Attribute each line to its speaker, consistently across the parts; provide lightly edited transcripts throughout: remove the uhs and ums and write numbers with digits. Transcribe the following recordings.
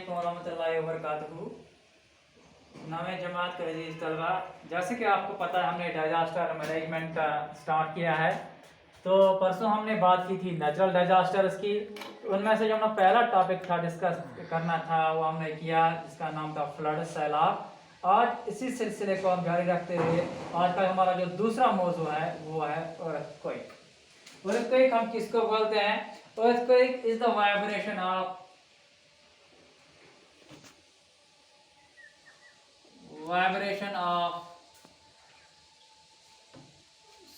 Speaker 1: अस्सलामुअलैकुम वरहमतुल्लाहि वबरकातुहू। नाम जमात के अजीज़ तलबा, जैसे कि आपको पता है हमने डिजास्टर मैनेजमेंट का स्टार्ट किया है। तो परसों हमने बात की थी नेचुरल डिजास्टर्स की। उनमें से जो हमारा पहला टॉपिक था डिस्कस करना था वो हमने किया, जिसका नाम था फ्लड, सैलाब। आज इसी सिलसिले को हम जारी रखते हुए आज का हमारा जो दूसरा मौजू है वो है अर्थक्वेक। अर्थक्वेक हम किसको बोलते हैं? Earthquake is the vibration of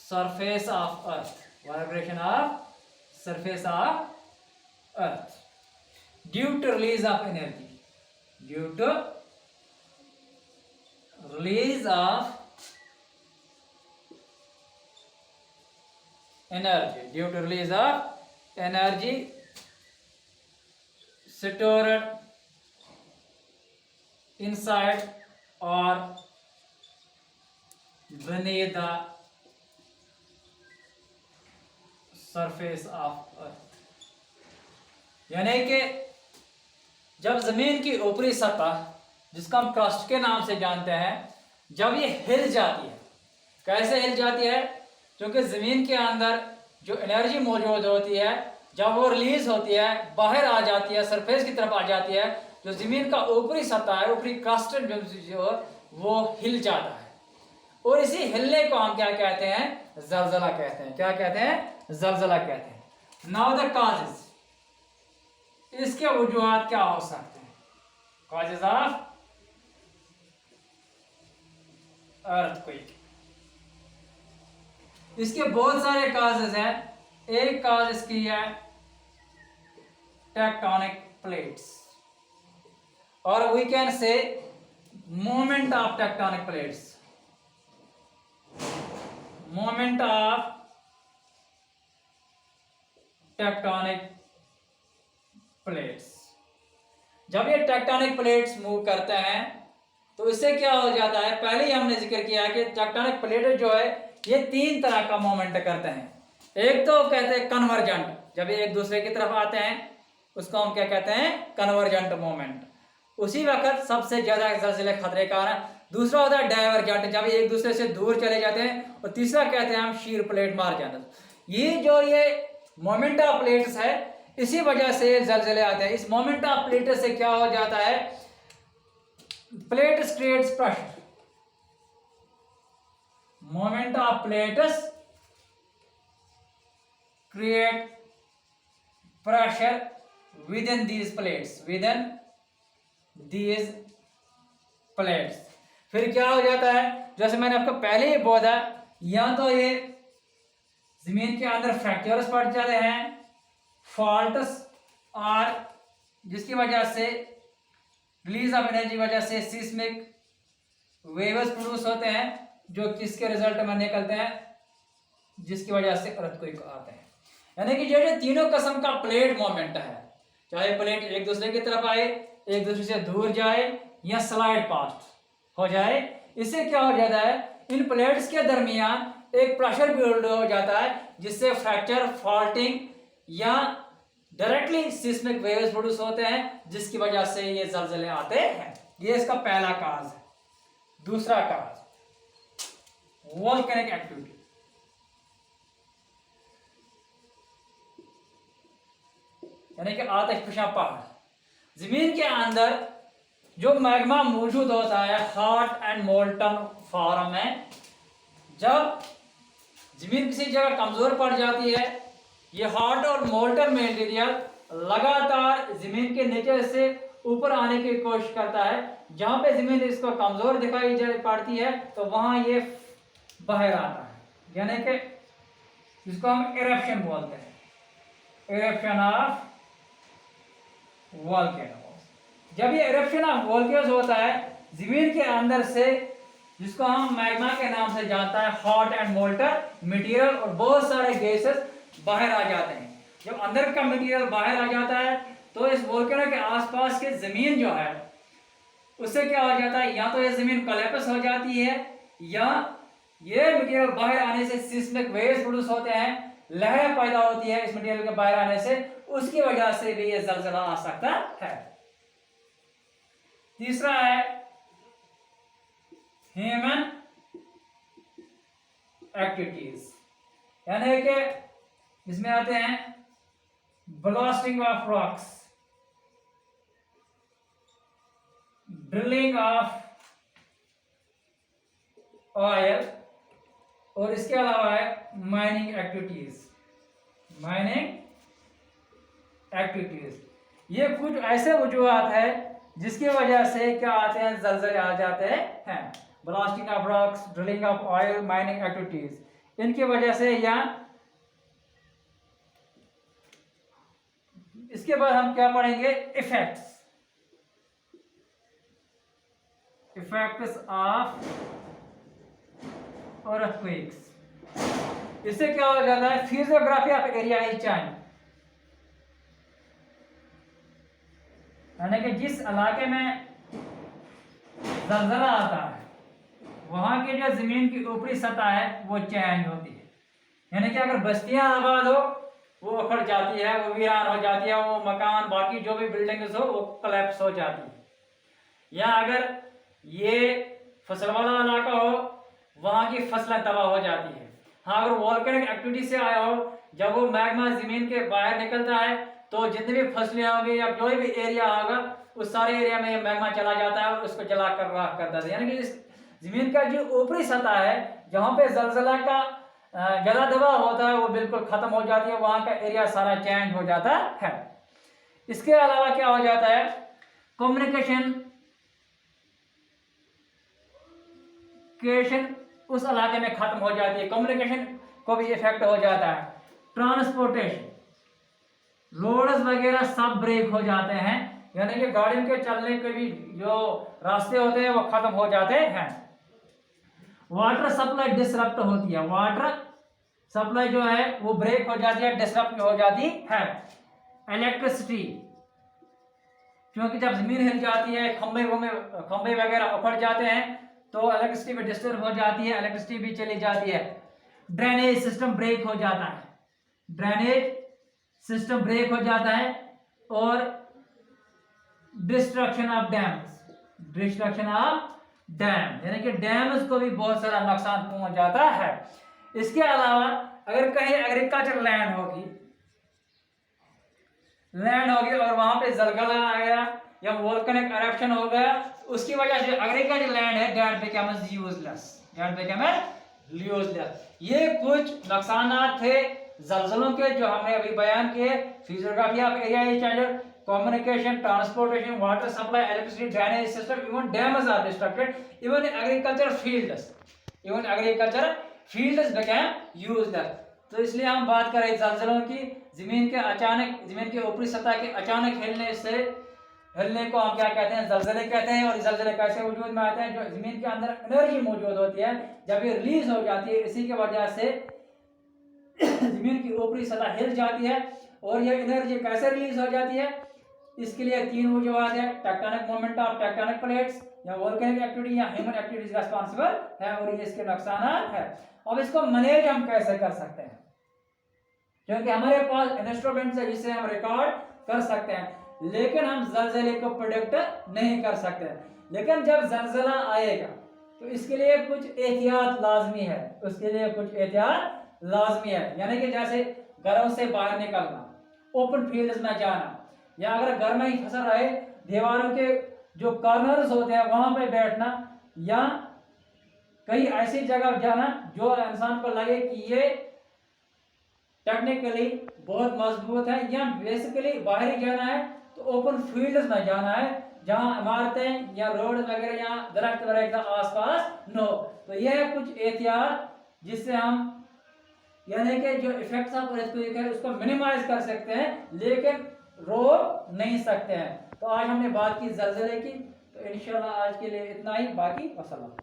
Speaker 1: surface of earth, vibration of surface of earth due to release of energy, due to release of energy, due to release of energy stored inside or beneath the surface of earth। यानी कि जब जमीन की ऊपरी सतह, जिसका हम crust के नाम से जानते हैं, जब ये हिल जाती है। कैसे हिल जाती है? क्योंकि जमीन के अंदर जो एनर्जी मौजूद होती है, जब वो रिलीज होती है, बाहर आ जाती है, सरफेस की तरफ आ जाती है, जो जमीन का ऊपरी सतह है, ऊपरी क्रस्ट जो वो हिल जाता है। और इसी हिलने को हम क्या कहते हैं? जलजला कहते हैं। क्या कहते हैं? जलजला कहते हैं। नाउ द कॉजेज, इसके वजूहात क्या हो सकते हैं? कॉजेज ऑफ अर्थक्वेक, इसके बहुत सारे कॉजेज हैं। एक कॉज इसकी है टेक्टोनिक प्लेट्स, और we can say movement of tectonic plates, movement of tectonic plates. जब ये टेक्टोनिक प्लेट्स मूव करते हैं तो इससे क्या हो जाता है? पहले ही हमने जिक्र किया कि टेक्टोनिक प्लेट जो है ये तीन तरह का मूवमेंट करते हैं। एक तो कहते हैं कन्वर्जेंट, जब ये एक दूसरे की तरफ आते हैं उसको हम क्या कहते हैं? Convergent movement. उसी वक्त सबसे ज्यादा जलजले खतरे का है। दूसरा होता है डाइवर्जेंट, जब ये एक दूसरे से दूर चले जाते हैं। और तीसरा कहते हैं हम शीर प्लेट मार्जन। ये मोमेंट ऑफ प्लेट्स है, इसी वजह से जलजले आते हैं। इस मोमेंट ऑफ प्लेट्स से क्या हो जाता है? Plates creates pressure, moment of plates create pressure within these plates, within these plates. फिर क्या हो जाता है? जैसे मैंने आपको पहले ही बोला, या तो ये जमीन के अंदर फ्रैक्चर्स पड़ जाते हैं, फॉल्ट्स, और जिसकी वजह से रिलीज ऑफ एनर्जी वजह से सिस्मिक वेव्स प्रोड्यूस होते हैं, जो किसके रिजल्ट में निकलते हैं? जिसकी वजह से अर्थक्वेक आते हैं। यानी कि जो तीनों किस्म का प्लेट मोमेंट है, चाहे प्लेट एक दूसरे की तरफ आए, एक दूसरे से दूर जाए, या स्लाइड पास्ट हो जाए, इससे क्या हो जाता है? इन प्लेट्स के दरमियान एक प्रेशर बिल्ड हो जाता है, जिससे फ्रैक्चर, फॉल्टिंग या डायरेक्टली सिस्मिक वेव्स प्रोड्यूस होते हैं, जिसकी वजह से ये जलजले आते हैं। ये इसका पहला काज है। दूसरा काज वोल्केनिक एक्टिविटी, यानी कि आतिशफशा पहाड़। जमीन के अंदर जो मैग्मा मौजूद होता है हॉट एंड मोल्टन फॉर्म में, जब जमीन किसी जगह कमजोर पड़ जाती है, ये हॉट और मोल्टन मटेरियल लगातार जमीन के नीचे से ऊपर आने की कोशिश करता है। जहां पे जमीन इसको कमजोर दिखाई पड़ती है तो वहां ये बाहर आता है, यानी कि जिसको हम इरप्शन बोलते हैं, इरप्शन ऑफ वोल्केनो। जब ये इरप्शन ऑफ वोल्केनोस होता है जमीन के अंदर से, जिसको हम मैग्मा के नाम से जानता है, हॉट एंड मोल्टन मटेरियल और बहुत सारे गैसेस बाहर आ जाते हैं। जब अंदर का मटेरियल बाहर आ जाता है तो इस वोल्केनो के आसपास की जमीन जो है उससे क्या हो जाता है? या तो ये जमीन कोलैप्स हो जाती है, या ये मटेरियल बाहर आने से सिस्मिक वेव्स प्रोड्यूस होते हैं, लहरें पैदा होती है इस मटेरियल के बाहर आने से, उसकी वजह से भी ये जलजला आ सकता है। तीसरा है ह्यूमन एक्टिविटीज, यानी कि इसमें आते हैं blasting of rocks, drilling of oil, और इसके अलावा है माइनिंग एक्टिविटीज। ये कुछ ऐसे वजूहात है जिसकी वजह से क्या आते हैं, जलजले आ जाते हैं। Blasting of rocks, drilling of oil, mining activities, इनकी वजह से या इसके बाद हम क्या पढ़ेंगे, इफेक्ट्स ऑफ अर्थक्वेक्स। इससे क्या हो जाता है, physiography of area is change, यानी कि जिस इलाके में जलजला आता है वहां की जो जमीन की ऊपरी सतह है वो चेंज होती है, यानी कि अगर बस्तियां आबाद हो वो उखड़ जाती है, वो वीरान हो जाती है, वो मकान बाकी जो भी बिल्डिंग्स हो वो कोलैप्स हो जाती है। या अगर ये फसल वाला इलाका हो वहां की फसलें तबाह हो जाती है। हाँ, अगर वोल्केनिक एक्टिविटी से आया हो, जब वो मैग्मा जमीन के बाहर निकलता है तो जितनी भी फसलें होंगी या कोई भी एरिया होगा उस सारे एरिया में मैग्मा चला जाता है और उसको जलाकर राख कर देता है। यानी कि इस जमीन का जो ऊपरी सतह है जहाँ पे जलजला का जला दबाव होता है वो बिल्कुल खत्म हो जाती है, वहां का एरिया सारा चेंज हो जाता है। इसके अलावा क्या हो जाता है, कम्युनिकेशन उस इलाके में खत्म हो जाती है, कम्युनिकेशन को भी इफेक्ट हो जाता है। ट्रांसपोर्टेशन, रोड्स वगैरह सब ब्रेक हो जाते हैं, यानी कि गाड़ियों के चलने के भी जो रास्ते होते हैं वो खत्म हो जाते हैं। वाटर सप्लाई डिसरप्ट होती है, वाटर सप्लाई जो है वो ब्रेक हो जाती है, डिसरप्ट हो जाती है। इलेक्ट्रिसिटी, क्योंकि जब जमीन हिल जाती है, खंभे वगैरह उखड़ जाते हैं तो इलेक्ट्रिसिटी भी डिस्टर्ब हो जाती है, इलेक्ट्रिसिटी भी चली जाती है। ड्रेनेज सिस्टम ब्रेक हो जाता है, ड्रेनेज सिस्टम ब्रेक हो जाता है। और डिस्ट्रक्शन ऑफ डैम, यानी कि डैम्स को भी बहुत सारा नुकसान पहुंच जाता है। इसके अलावा अगर कहीं एग्रीकल्चर लैंड होगी और वहां पे जलजला आ गया या वोल्केनिक एरप्शन हो गया, उसकी वजह से एग्रीकल्चर लैंड है दैट बिकम्स यूजलेस। ये कुछ नुकसानात थे जलजलों के जो हमने अभी बयान किए। Physiography of area change, communication, transportation, water supply, electricity, drainage system, even dams are disrupted, even agriculture fields became useless। तो इसलिए हम बात कर रहे हैं जलजलों की, जमीन के ऊपरी सतह के अचानक हिलने को हम क्या कहते हैं, जलजले कहते हैं। और जलजले कैसे वजूद में आते हैं, जो जमीन के अंदर एनर्जी मौजूद होती है जब ये रिलीज हो जाती है, इसी की वजह से जमीन की ऊपरी सतह हिल जाती है। और ये एनर्जी कैसे रिलीज हो जाती है, इसके लिए तीन वजूहात है, tectonic moment of tectonic plates या वोल्केनिक एक्टिविटी या ह्यूमन एक्टिविटीज रिस्पांसिबल है, और ये इसके नुकसान है। अब इसको मैनेज हम कैसे कर सकते हैं, क्योंकि हमारे पास इंस्ट्रूमेंट्स है जिससे हम रिकॉर्ड कर सकते हैं, लेकिन हम जलजले को प्रेडिक्ट नहीं कर सकते। लेकिन जब जलजला आएगा तो इसके लिए कुछ एहतियात लाजमी है, यानी कि जैसे घरों से बाहर निकलना, ओपन फील्ड्स में जाना, या अगर घर में ही फंसा रहे दीवारों के जो कॉर्नर्स होते हैं वहां पे बैठना, या कहीं ऐसी जगह जाना जो इंसान को लगे कि ये टेक्निकली बहुत मजबूत है, या बेसिकली बाहर ही जाना है तो ओपन फील्ड्स में जाना है जहां इमारतें या रोड वगैरह या दरख्त वगैरह आसपास न हो। तो यह है कुछ एहतियात जिससे हम यानी कि जो इफेक्ट्स ऑफ अर्थक्वेक है उसको मिनिमाइज कर सकते हैं, लेकिन रोक नहीं सकते हैं। तो आज हमने बात की जलजले की, तो इंशाल्लाह आज के लिए इतना ही, बाकी वसल्लम।